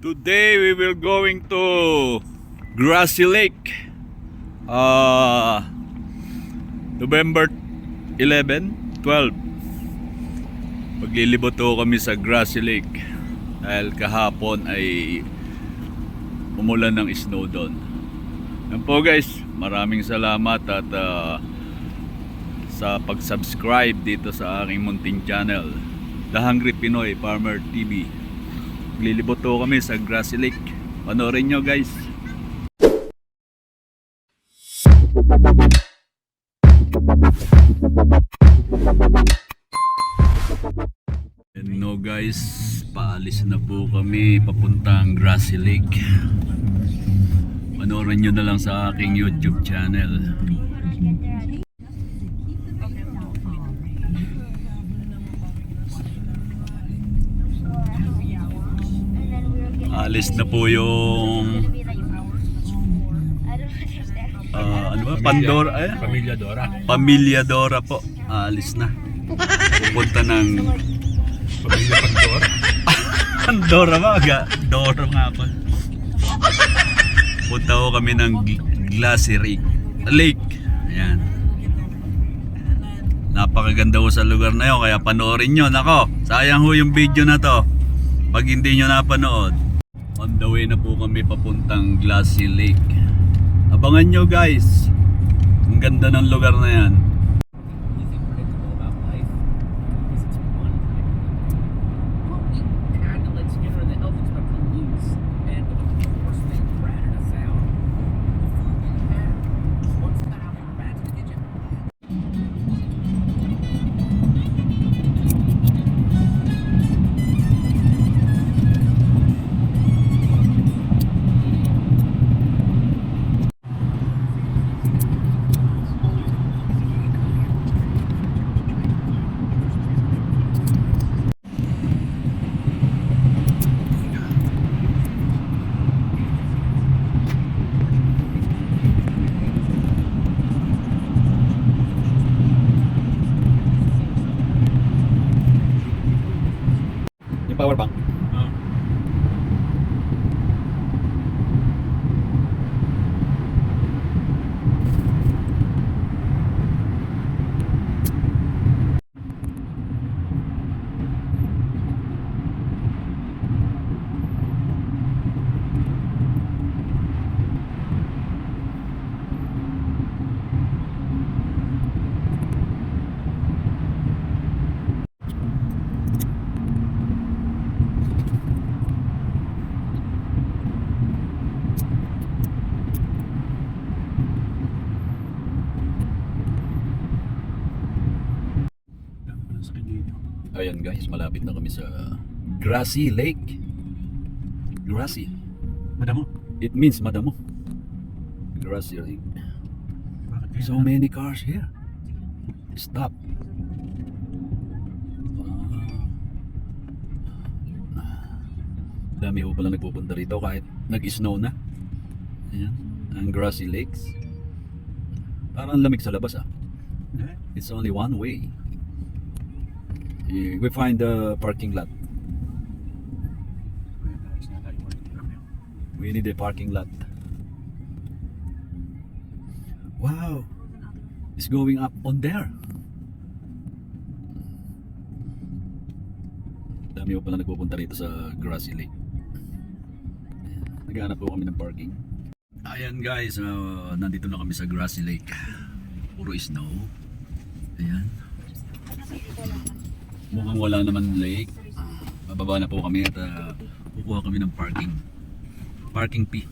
Today we will going to Grassy Lake. November 11, 12. Maglilibot ho kami sa Grassy Lake dahil kahapon ay umulan ng snow doon. Yan po guys, maraming salamat at sa pag-subscribe dito sa aking munting channel, The Hungry Pinoy Farmer TV. Maglilibot ho kami sa Grassy Lake. Panoorin nyo guys. No guys, paalis na po kami papuntang Grassy Lake. Panoorin nyo na lang sa aking YouTube channel. Alis na po yung ano ba? Pandora, Pamilya Dora. Pamilya Dora po. Alis na. Pupunta ng Pamilya Pandora. Pandora ba? Dora nga pa. Punta ko kami ng Grassy Lake. Ayan. Napakaganda ho sa lugar na yun, kaya panoorin nyo. Nako, sayang ho yung video na to pag hindi nyo napanood. On the way na po kami papuntang Grassy Lake. Abangan nyo guys. Ang ganda ng lugar na yan. Power bank. Ayan guys, malapit na kami sa Grassy Lake. Grassy. Madamo. It means madamo. Grassy Lake. So many cars here. Stop. Dami ho pala nagpupunta rito kahit nag-snow na. Ayan, ang Grassy Lakes. Parang lamig sa labas ah. It's only one way. We find the parking lot. We need a parking lot. Wow, it's going up on there. Dami po pala nagpupunta rito sa Grassy Lake. Naghahanap po kami ng parking. Ayan guys, nandito na kami sa Grassy Lake. Puro snow. Ayan. Mukhang wala naman lake. Bababa na po kami at kukuha kami ng parking fee.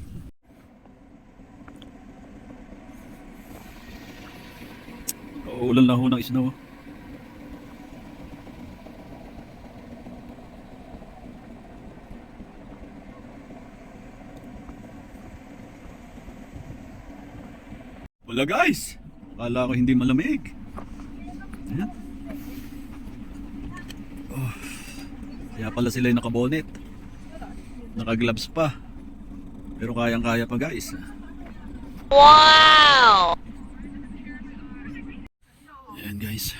Ulan lang ho ng snow. Wala guys, akala ko hindi malamig. Ayan. Kaya pala sila yung nakabonet, nakagloves pa, pero kayang-kaya pa guys. Wow! Ayan guys.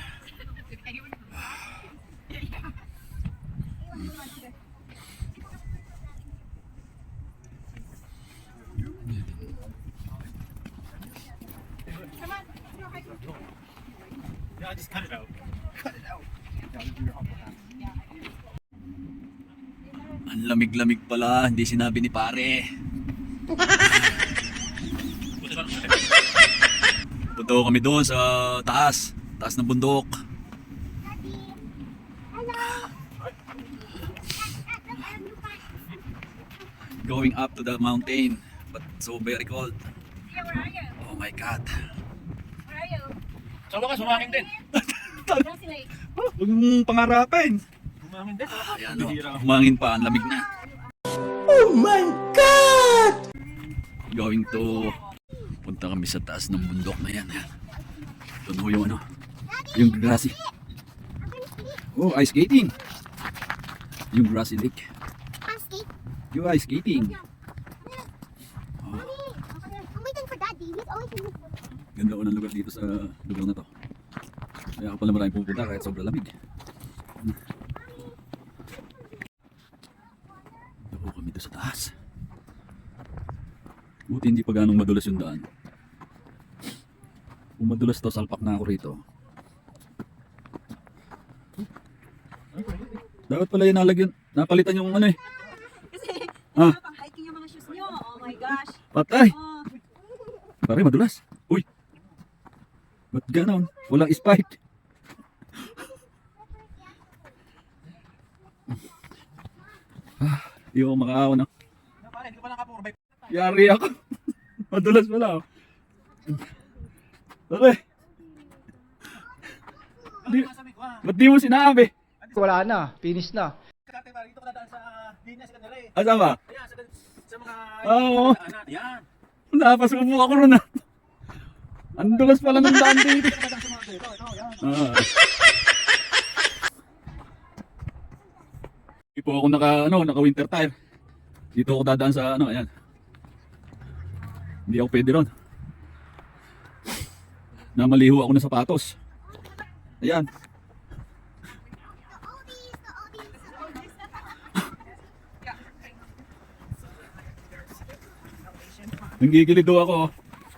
I just cut it out. Ang lamig-lamig pala, hindi sinabi ni pare. Punta ko kami doon sa taas ng bundok. Going up to the mountain, but so very cold. Yeah, where are you? Oh my God. Where are you? Sa wakas, humangin din. Grassy Lake. Huwag mong pangarapin. Humangin din. Ayan o, humangin pa, ang lamig na. Going to punta kami sa taas ng bundok na yan. Ito na yung ano, yung grassy. Oh, ice skating. Yung grassy lake. You ice skating. I'm waiting for Daddy. He's always in this room. Ganda ko ng lugar dito sa lugar na to. Kaya ako pala maraming pupunta kahit sobrang lamig. Dako kami doon sa taas. Buti hindi pa ganong madulas yung daan. Kung madulas to, salpak na ako rito. Dapat pala yung nalagyan, napalitan yung ano eh. Kasi, Ah. pang hiking yung mga shoes nyo. Oh my gosh. Patay! Oh, Pare, madulas. Uy! Ba't ganon? Walang spike. Hindi ako makaawa na. Pare, hindi ko pa nakapurvay. Yari ako. Madulas pala oh. Pare! Ba't di mo sinabi? Wala na, finish na. Dati pare, dito ka dadaan sa linya sa kanila eh. Asama? Ayan, sa mga... Oo. Yan. Napasubo ako ron ah. Ang dulas pala ng daan dito. Dadaan sa mga ito, yan. Ah. Hindi po ako naka winter tire. Dito ako dadaan sa ayan. Hindi ako pwede ron. Namaliho ako ng sapatos. Ayan. Nanggigilid daw ako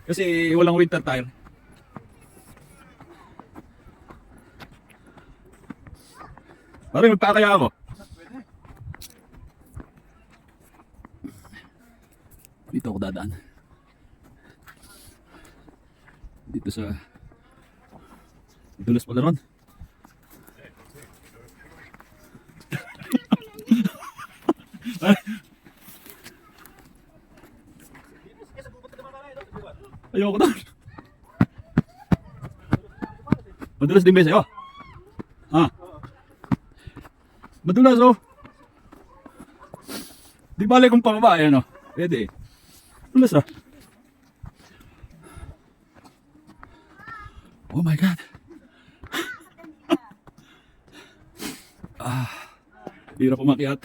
kasi walang winter tire. Pare, magpakaya ako. Dito ako dadaan. Dito sa dulas pala ron. Ayoko na. Madulas din ba sa'yo? Ha? Madulas oh. Di bale kung pababa, ayan oh. Pwede eh. Madulas ah. Oh my God. Hirap umakyat.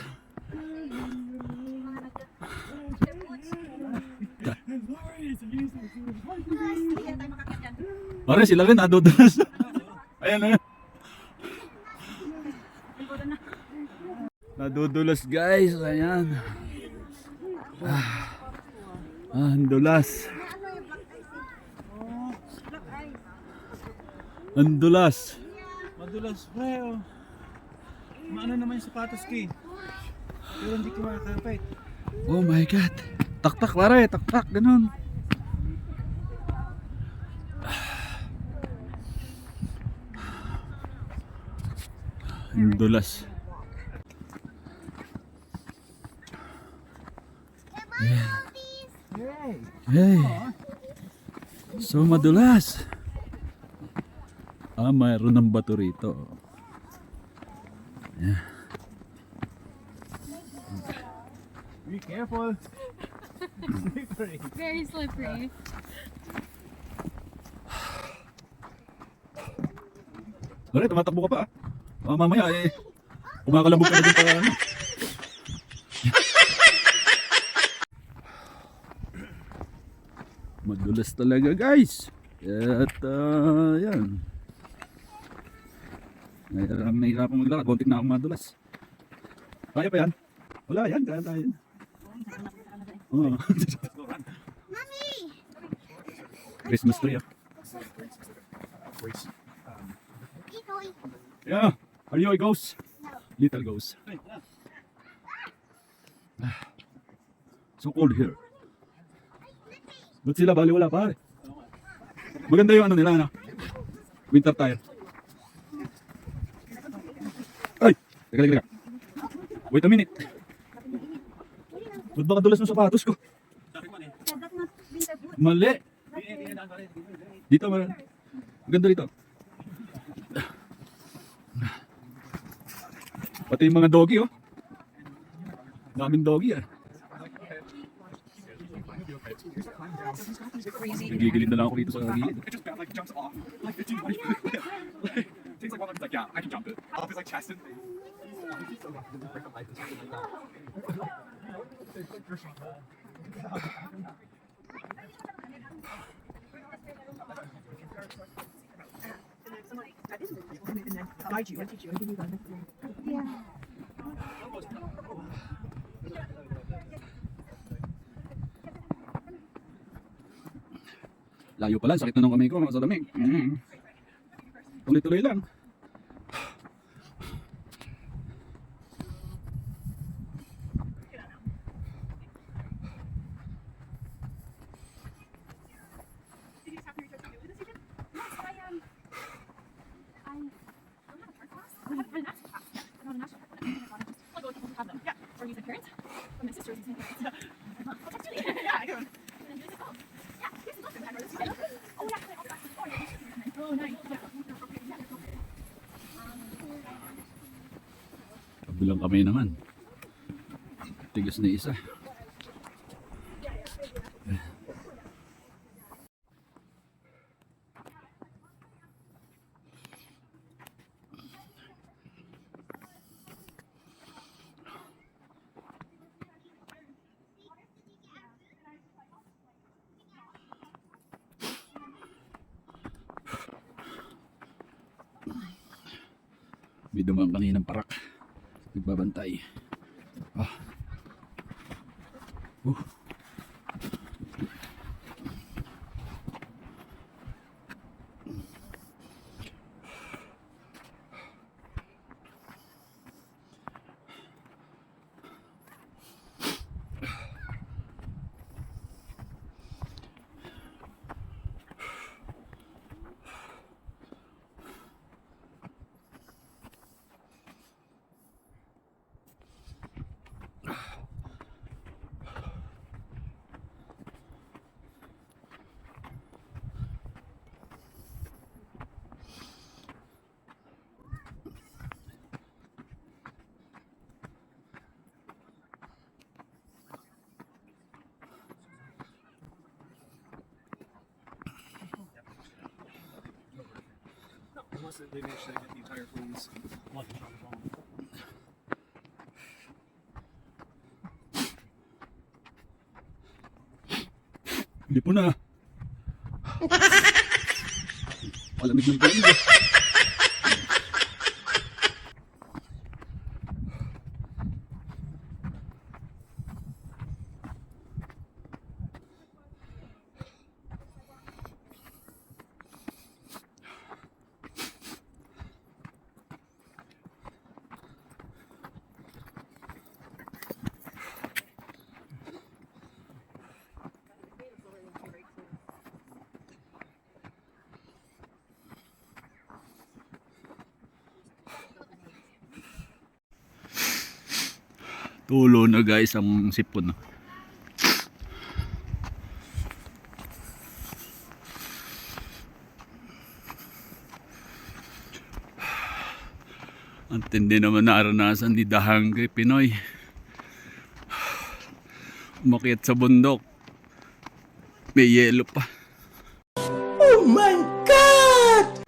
Pare, sila rin nadudulas. Ayan na. Nadudulas guys, ayan. Ang dulas. Ang dulas. Madulas, pre, oh. Maano naman yung sapatos ko eh. Pero hindi ko makakapit. Oh my God. Tak-tak pare, tak-tak, ganun. Ang dulas. Hey. So madulas. Mayroon ng bato rito. Yeah. Be careful. very slippery. Pare, tumatakbo ka pa ah. Mamaya eh. Kumakalabog ka na din pa ano. Madulas talaga guys. At yan. Nahihirapan maglakad. Kontik na akong madulas. Kaya pa yan? Wala yan. Kaya tayo yan. Oh. Christmas tree ah. Joey. Yeah. Are you a ghost? No. Little ghost. So cold here. Ba't sila bali wala pare? Maganda yung ano nila ano? Winter tire. Ay! Teka. Wait a minute. Ba't baka dulas ng sapatos ko? That's not winter boot. Mali. Dito maganda dito. Pati yung mga doggy oh. Daming doggy ah. Nagigilid na lang ako dito sa gilid. It just like jumps off. Like it's like takes like one like yeah, I can jump it. Off his like chest and Layo pala, sakit na ng kamay ko, sa lamig. Tuloy-tuloy lang. Kabilang kamay naman. Tigas na isa. May dumaan kaninang parak. Nagbabantay. Ah. unless they manage to get the entire fleas. Hindi po na. Malamig ng paligid. Tulo na guys ang sipon. Ang tindi naman naranasan ni The Hungry Pinoy. Umakyat sa bundok. May yelo pa. Oh my God!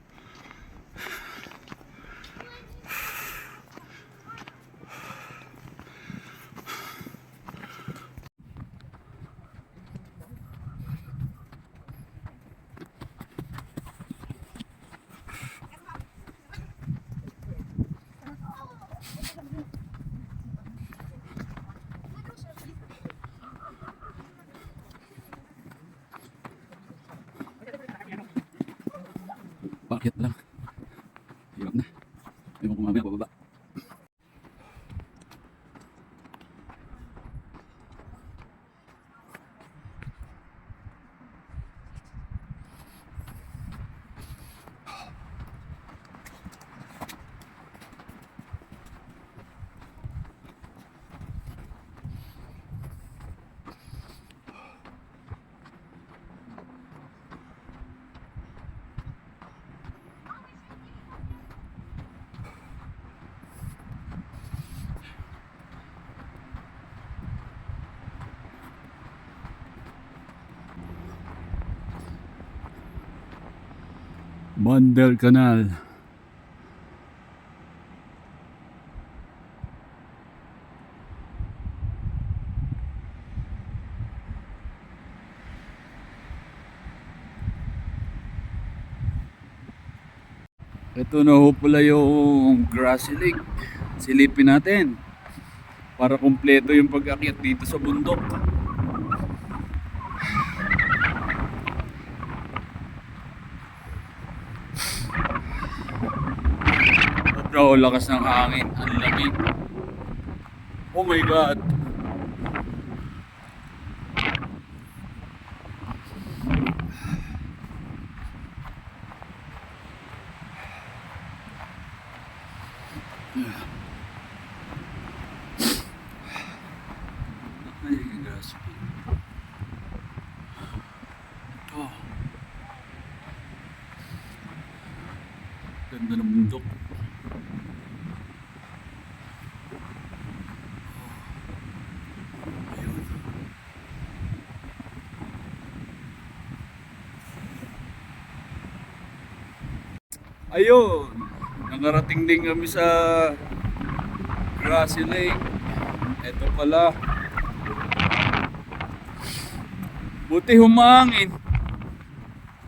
Bakit lang? Hirap na. Mandel Canal. Ito na ho pala yung Grassy Lake. Silipin natin para kumpleto yung pag-akyat dito sa bundok. Sobrang lakas ng hangin. Ang lamig. Oh my God. Ay, gas. Ito. Ganda ng bundok. Ayun. Ayun. Nakarating din kami sa Grassy Lake. Ito pala. Buti humangin.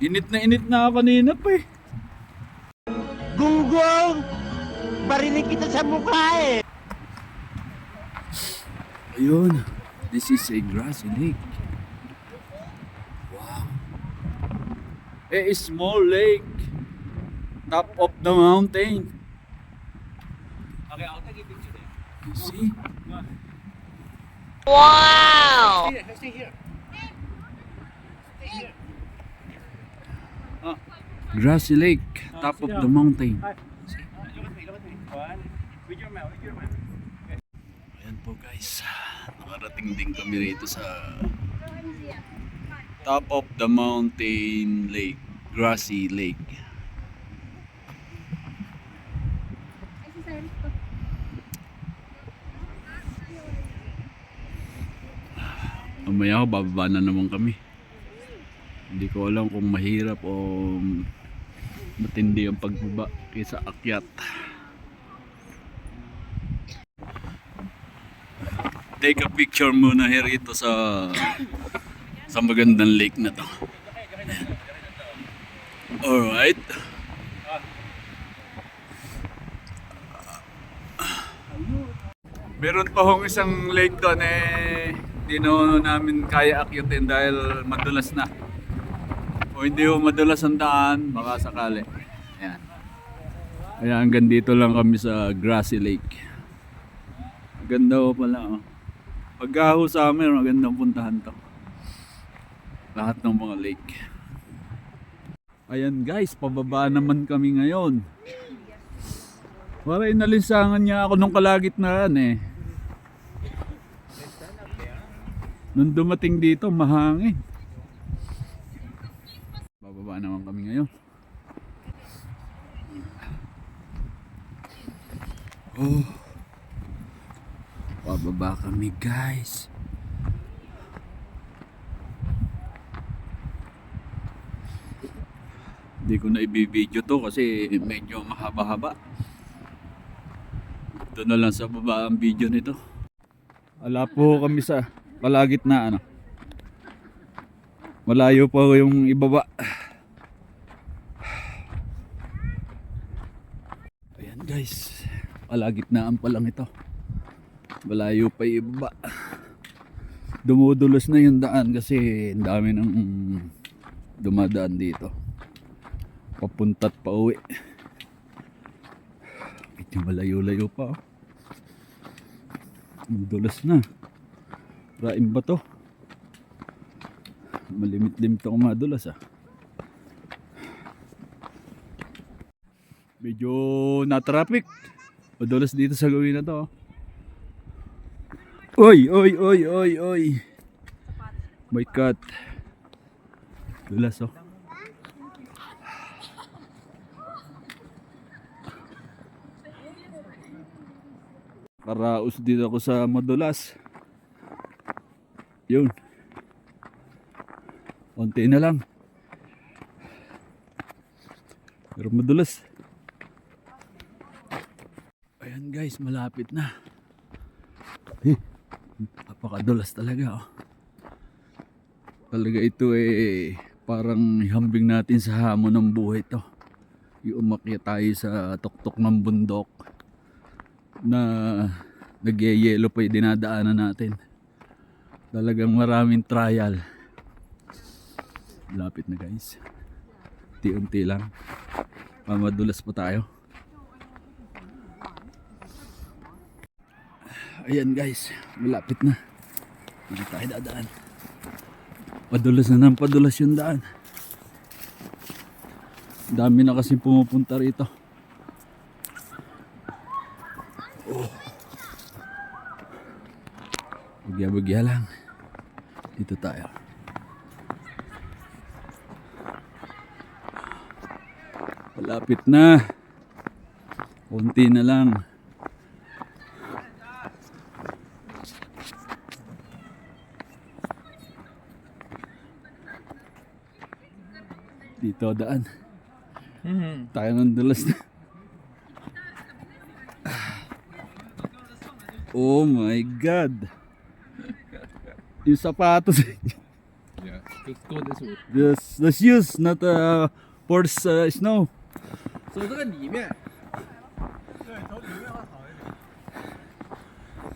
Init na ako kanina pa eh. Gunggong! Barinig kita sa mukha eh! Ayun. This is a grassy lake. Wow. A small lake. Top of the mountain. Okay, I'll take a picture there. You see? Wow! Stay here. Grassy lake. Top of the mountain. Look at me, look at me. One. With your mouth, with your mouth. Ayan po guys. Nakarating din kami rito sa top of the mountain lake. Grassy lake. Mamaya bababa na naman kami. Hindi ko alam kung mahirap o matindi ang pagbaba kaysa akyat. Take a picture muna here ito sa magandang lake na to. Alright. Meron pa hong isang lake doon eh, hindi na namin kaya akyatin dahil madulas na. O hindi ho madulas ang daan, baka sakali. Ayan. Ayan, hanggang dito lang kami sa Grassy Lake. Maganda ho pala oh. Pagka ho summer, magandang puntahan to. Lahat ng mga lake. Ayan guys, pababa naman kami ngayon. Para inalinsangan niya ako nung kalagitnaan eh. Nung dumating dito, mahangin. Bababa naman kami ngayon. Oh. Bababa kami guys. Hindi ko na i-video to kasi medyo mahaba-haba. Ito na lang sa baba ang video nito. Wala po kami sa kalagitnaan. Malayo pa yung ibaba. Ayan guys, kalagitnaan pa lang ito. Malayo pa yung ibaba. Dumudulos na yung daan kasi ang dami ng dumadaan dito. Papunta't pa uwi. Medyo malayo-layo pa oh. Dulas na. Raim ba to? Malimit-limit ako madulas ah. Medyo na-traffic. Madulas dito sa gawin na to. Oy, oy, oy, oy, oy. My God. Dulas oh. Karaos din ako sa madulas. Yun. Konti na lang. Pero madulas. Ayan guys, malapit na. Napakadulas talaga oh. Talaga ito parang ihambing natin sa hamon ng buhay to. Umakyat tayo sa tuktok ng bundok na nagyayelo pa yung dinadaanan natin. Talagang maraming trial. Lapit na guys. Unti-unti lang. Madulas pa tayo. Ayan guys, malapit na. Hindi tayo dadaan. Padulas na ng padulas yung daan. Dami na kasi pumupunta rito. Oh. Bagya-bagya lang. Dito tayo. Malapit na. Kunti na lang. Dito daan. Tayo ng dulas na. Oh my God. Yung sapatos. Yeah, just go this way. The shoes, not for snow. 走这个里面。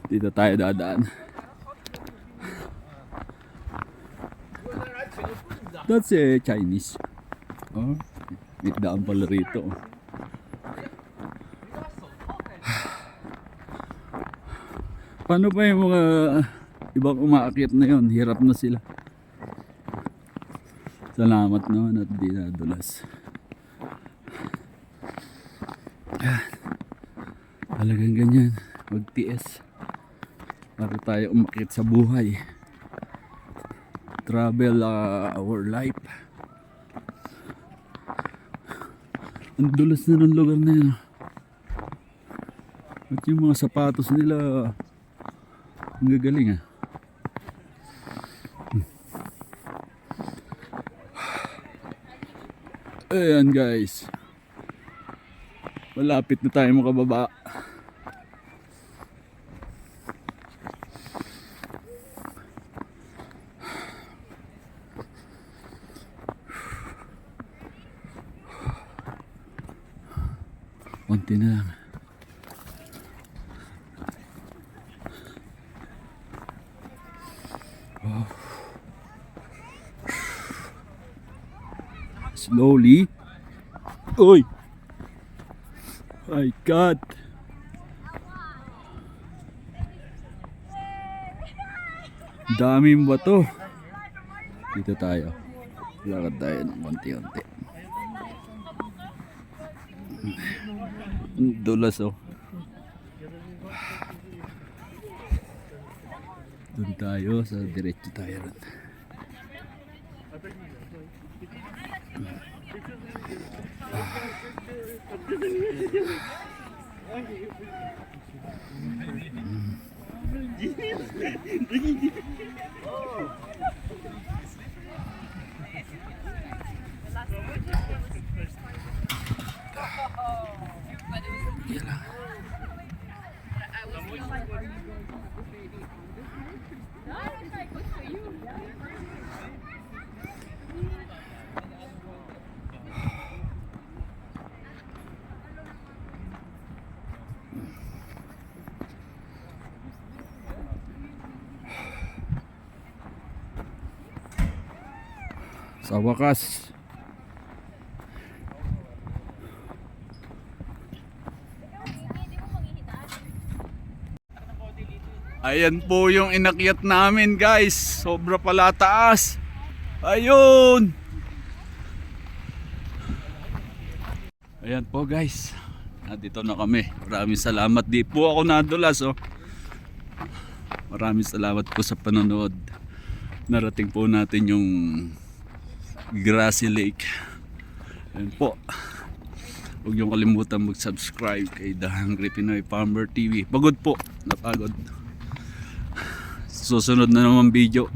Dito tayo dadaan. That's Chinese. Oh, may daan pala rito. Paano pa yung mga ibang umaakyat na yon? Hirap na sila. Salamat naman at di nadulas. Talagang ganyan. Magtiis. Para tayo umakyat sa buhay. Travel our life. Ang dulas na ng lugar na yun. At yung mga sapatos nila ang gagaling ah. Ayan guys. Malapit na tayo makababa. Konti na lang. Oh. Slowly. Oy! My God! Daming bato. Dito tayo. Lakad tayo ng konti-konti. Dulas oh. Doon tayo sa diretso tayo ron. Sa wakas, ayan po yung inakyat namin guys. Sobra pala taas. Ayun. Ayan po guys. Nandito na kami. Maraming salamat. Di po ako nadulas oh. Maraming salamat po sa panonood. Narating po natin yung Grassy Lake. Ayan po. Huwag niyong kalimutan mag-subscribe kay The Hungry Pinoy Farmer TV. Pagod po. Napagod. Susunod na naman video.